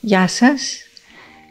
Γεια σας.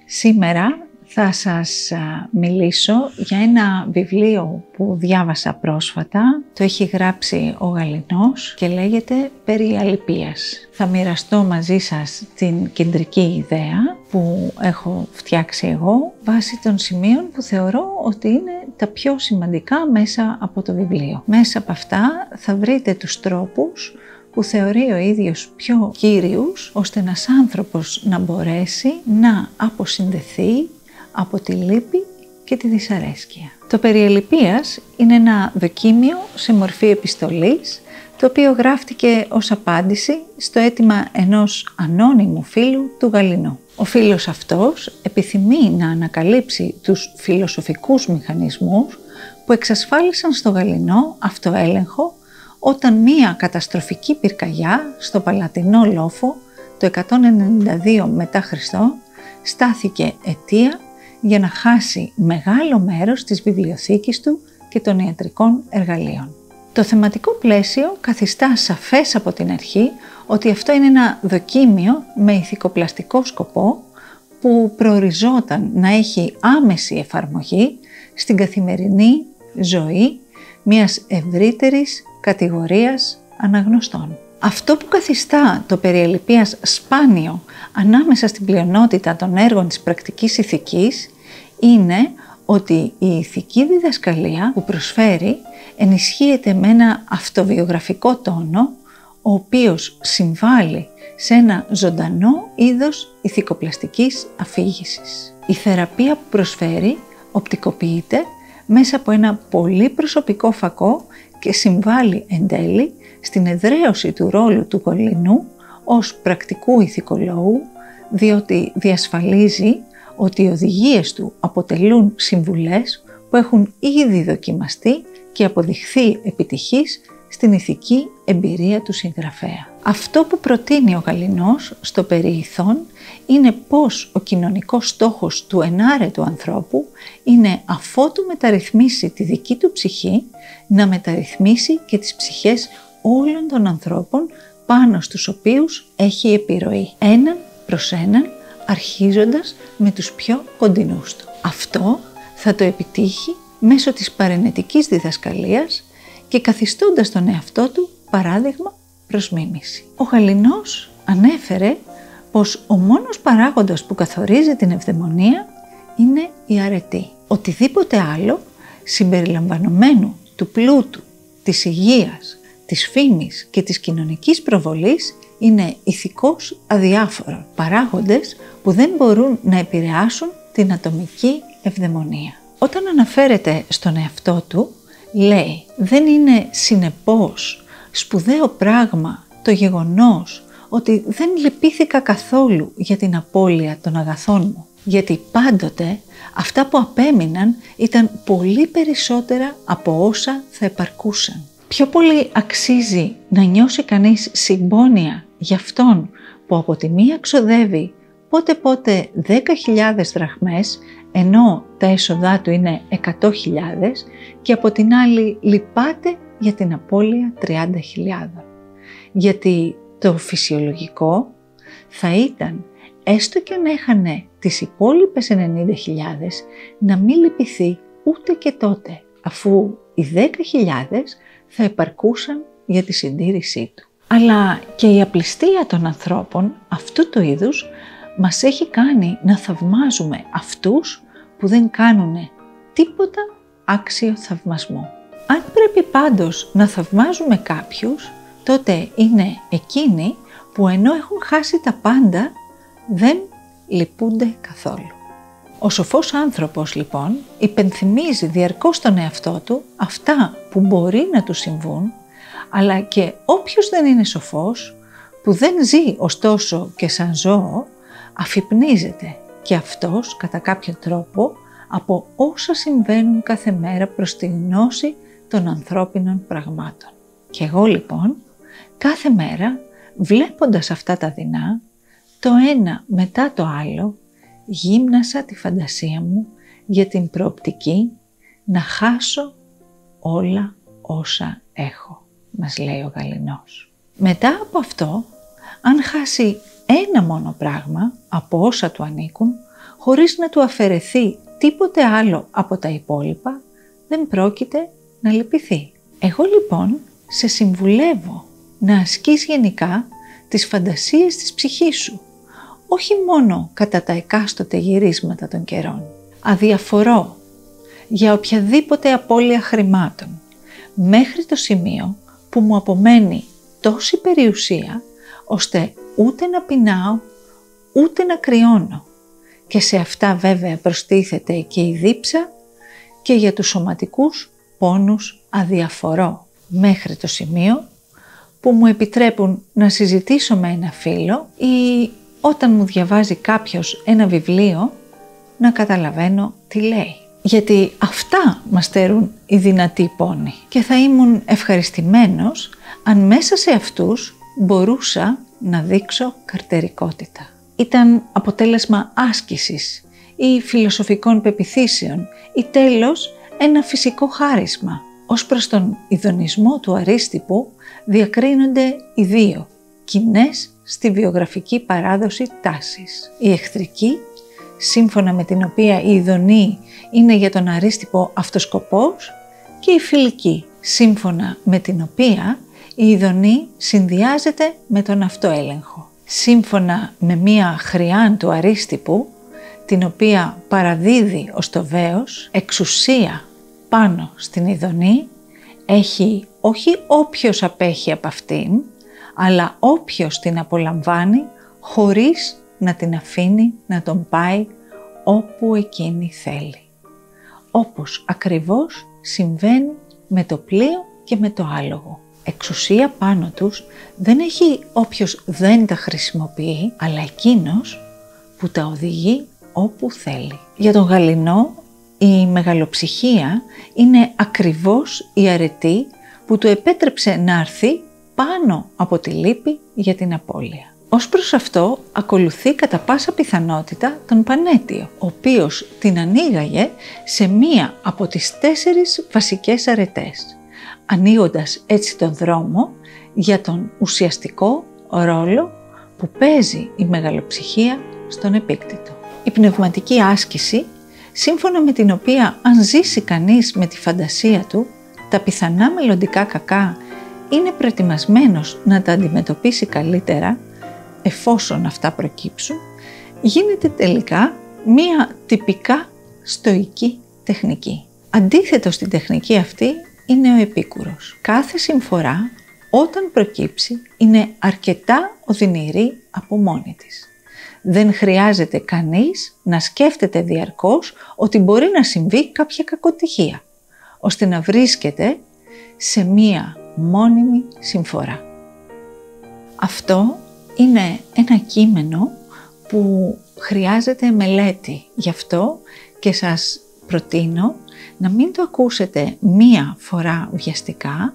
Σήμερα θα σας μιλήσω για ένα βιβλίο που διάβασα πρόσφατα. Το έχει γράψει ο Γαλλινός και λέγεται «Περί αληπίας». Θα μοιραστώ μαζί σας την κεντρική ιδέα που έχω φτιάξει εγώ βάσει των σημείων που θεωρώ ότι είναι τα πιο σημαντικά μέσα από το βιβλίο. Μέσα από αυτά θα βρείτε τους τρόπους που θεωρεί ο ίδιος πιο κύριους, ώστε ένας άνθρωπος να μπορέσει να αποσυνδεθεί από τη λύπη και τη δυσαρέσκεια. Το περί αληπίας είναι ένα δοκίμιο σε μορφή επιστολής, το οποίο γράφτηκε ως απάντηση στο αίτημα ενός ανώνυμου φίλου του Γαλλινού. Ο φίλος αυτός επιθυμεί να ανακαλύψει τους φιλοσοφικούς μηχανισμούς που εξασφάλισαν στο Γαλλινό αυτοέλεγχο όταν μία καταστροφική πυρκαγιά στο Παλατινό Λόφο το 192 μετά Χριστό στάθηκε αιτία για να χάσει μεγάλο μέρος της βιβλιοθήκης του και των ιατρικών εργαλείων. Το θεματικό πλαίσιο καθιστά σαφές από την αρχή ότι αυτό είναι ένα δοκίμιο με ηθικοπλαστικό σκοπό που προοριζόταν να έχει άμεση εφαρμογή στην καθημερινή ζωή μιας ευρύτερης κατηγορίας αναγνωστών. Αυτό που καθιστά το περί αληπίας σπάνιο ανάμεσα στην πλειονότητα των έργων της πρακτικής ηθικής είναι ότι η ηθική διδασκαλία που προσφέρει ενισχύεται με ένα αυτοβιογραφικό τόνο, ο οποίος συμβάλλει σε ένα ζωντανό είδος ηθικοπλαστικής αφήγησης. Η θεραπεία που προσφέρει οπτικοποιείται μέσα από ένα πολύ προσωπικό φακό και συμβάλλει εν τέλει στην εδραίωση του ρόλου του Γαλλινού ως πρακτικού ηθικολόγου, διότι διασφαλίζει ότι οι οδηγίες του αποτελούν συμβουλές που έχουν ήδη δοκιμαστεί και αποδειχθεί επιτυχής στην ηθική εμπειρία του συγγραφέα. Αυτό που προτείνει ο Γαλλινός στο περιηθόν είναι πως ο κοινωνικός στόχος του ενάρετου ανθρώπου είναι αφότου μεταρρυθμίσει τη δική του ψυχή, να μεταρρυθμίσει και τις ψυχές όλων των ανθρώπων πάνω στους οποίους έχει επιρροή, έναν προς έναν, αρχίζοντας με τους πιο κοντινούς του. Αυτό θα το επιτύχει μέσω της παρενετικής διδασκαλίας και καθιστώντας τον εαυτό του παράδειγμα προς μίμηση. Ο Γαλλινός ανέφερε πως ο μόνος παράγοντας που καθορίζει την ευδαιμονία είναι η αρετή. Οτιδήποτε άλλο, συμπεριλαμβανομένου του πλούτου, της υγείας, της φήμης και της κοινωνικής προβολής, είναι ηθικώς αδιάφορο, παράγοντες που δεν μπορούν να επηρεάσουν την ατομική ευδαιμονία. Όταν αναφέρεται στον εαυτό του, λέει «Δεν είναι συνεπώς σπουδαίο πράγμα το γεγονός ότι δεν λυπήθηκα καθόλου για την απώλεια των αγαθών μου, γιατί πάντοτε αυτά που απέμειναν ήταν πολύ περισσότερα από όσα θα επαρκούσαν». Πιο πολύ αξίζει να νιώσει κανείς συμπόνια για αυτόν που από τη μία ξοδεύει πότε 10.000 δραχμές, ενώ τα έσοδά του είναι 100.000, και από την άλλη λυπάται για την απώλεια 30.000. Γιατί το φυσιολογικό θα ήταν, έστω και αν έχανε τις υπόλοιπες 90.000, να μην λυπηθεί ούτε και τότε, αφού οι 10.000 θα επαρκούσαν για τη συντήρησή του. Αλλά και η απληστία των ανθρώπων αυτού του είδους μας έχει κάνει να θαυμάζουμε αυτούς που δεν κάνουν τίποτα άξιο θαυμασμού. Αν πρέπει πάντως να θαυμάζουμε κάποιους, τότε είναι εκείνοι που ενώ έχουν χάσει τα πάντα, δεν λυπούνται καθόλου. Ο σοφός άνθρωπος λοιπόν υπενθυμίζει διαρκώς τον εαυτό του αυτά που μπορεί να του συμβούν, αλλά και όποιος δεν είναι σοφός, που δεν ζει ωστόσο και σαν ζώο, αφυπνίζεται και αυτός κατά κάποιο τρόπο από όσα συμβαίνουν κάθε μέρα προς τη γνώση των ανθρώπινων πραγμάτων. Και εγώ λοιπόν κάθε μέρα, βλέποντας αυτά τα δεινά, το ένα μετά το άλλο, γύμνασα τη φαντασία μου για την προοπτική να χάσω όλα όσα έχω, μας λέει ο Γαλλινός. Μετά από αυτό, αν χάσει ένα μόνο πράγμα από όσα του ανήκουν, χωρίς να του αφαιρεθεί τίποτε άλλο από τα υπόλοιπα, δεν πρόκειται να λυπηθεί. Εγώ λοιπόν σε συμβουλεύω να ασκείς γενικά τις φαντασίες της ψυχής σου, όχι μόνο κατά τα εκάστοτε γυρίσματα των καιρών. Αδιαφορώ για οποιαδήποτε απώλεια χρημάτων, μέχρι το σημείο που μου απομένει τόση περιουσία, ώστε ούτε να πεινάω, ούτε να κρυώνω. Και σε αυτά βέβαια προστίθεται και η δίψα, και για τους σωματικούς πόνους αδιαφορώ, μέχρι το σημείο που μου επιτρέπουν να συζητήσω με ένα φίλο ή όταν μου διαβάζει κάποιος ένα βιβλίο να καταλαβαίνω τι λέει. Γιατί αυτά μας στερούν οι δυνατοί πόνοι και θα ήμουν ευχαριστημένος αν μέσα σε αυτούς μπορούσα να δείξω καρτερικότητα. Ήταν αποτέλεσμα άσκησης ή φιλοσοφικών πεποιθήσεων ή τέλος ένα φυσικό χάρισμα. Ως προς τον ειδονισμό του αρίστιπου διακρίνονται οι δύο κοινές στη βιογραφική παράδοση τάσεις. Η εχθρική, σύμφωνα με την οποία η ειδονή είναι για τον αρίστιπο αυτοσκοπός, και η φιλική, σύμφωνα με την οποία η ειδονή συνδυάζεται με τον αυτοέλεγχο. Σύμφωνα με μία χρειάν του αρίστιπου, την οποία παραδίδει ο στοβαίος εξουσία πάνω στην ειδονή, έχει όχι όποιος απέχει από αυτήν, αλλά όποιος την απολαμβάνει χωρίς να την αφήνει να τον πάει όπου εκείνη θέλει. Όπως ακριβώς συμβαίνει με το πλοίο και με το άλογο. Εξουσία πάνω τους δεν έχει όποιος δεν τα χρησιμοποιεί, αλλά εκείνος που τα οδηγεί όπου θέλει. Για τον Γαληνό η μεγαλοψυχία είναι ακριβώς η αρετή που του επέτρεψε να έρθει πάνω από τη λύπη για την απώλεια. Ως προς αυτό ακολουθεί κατά πάσα πιθανότητα τον Πανέτιο, ο οποίος την ανοίγαγε σε μία από τις 4 βασικές αρετές, ανοίγοντας έτσι τον δρόμο για τον ουσιαστικό ρόλο που παίζει η μεγαλοψυχία στον επίκτητο. Η πνευματική άσκηση, σύμφωνα με την οποία αν ζήσει κανείς με τη φαντασία του, τα πιθανά μελλοντικά κακά είναι προετοιμασμένος να τα αντιμετωπίσει καλύτερα, εφόσον αυτά προκύψουν, γίνεται τελικά μία τυπικά στοική τεχνική. Αντίθετο στην τεχνική αυτή είναι ο Επίκουρος. Κάθε συμφορά όταν προκύψει είναι αρκετά οδυνηρή από μόνη της. Δεν χρειάζεται κανείς να σκέφτεται διαρκώς ότι μπορεί να συμβεί κάποια κακοτυχία, ώστε να βρίσκεται σε μία μόνιμη συμφορά. Αυτό είναι ένα κείμενο που χρειάζεται μελέτη. Γι' αυτό και σας προτείνω να μην το ακούσετε μία φορά βιαστικά,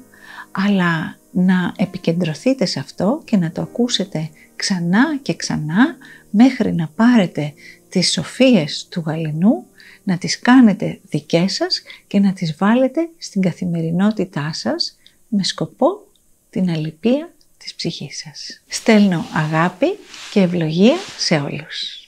αλλά να επικεντρωθείτε σε αυτό και να το ακούσετε ξανά και ξανά μέχρι να πάρετε τις σοφίες του Γαληνού, να τις κάνετε δικές σας και να τις βάλετε στην καθημερινότητά σας με σκοπό την αληπία της ψυχής σας. Στέλνω αγάπη και ευλογία σε όλους.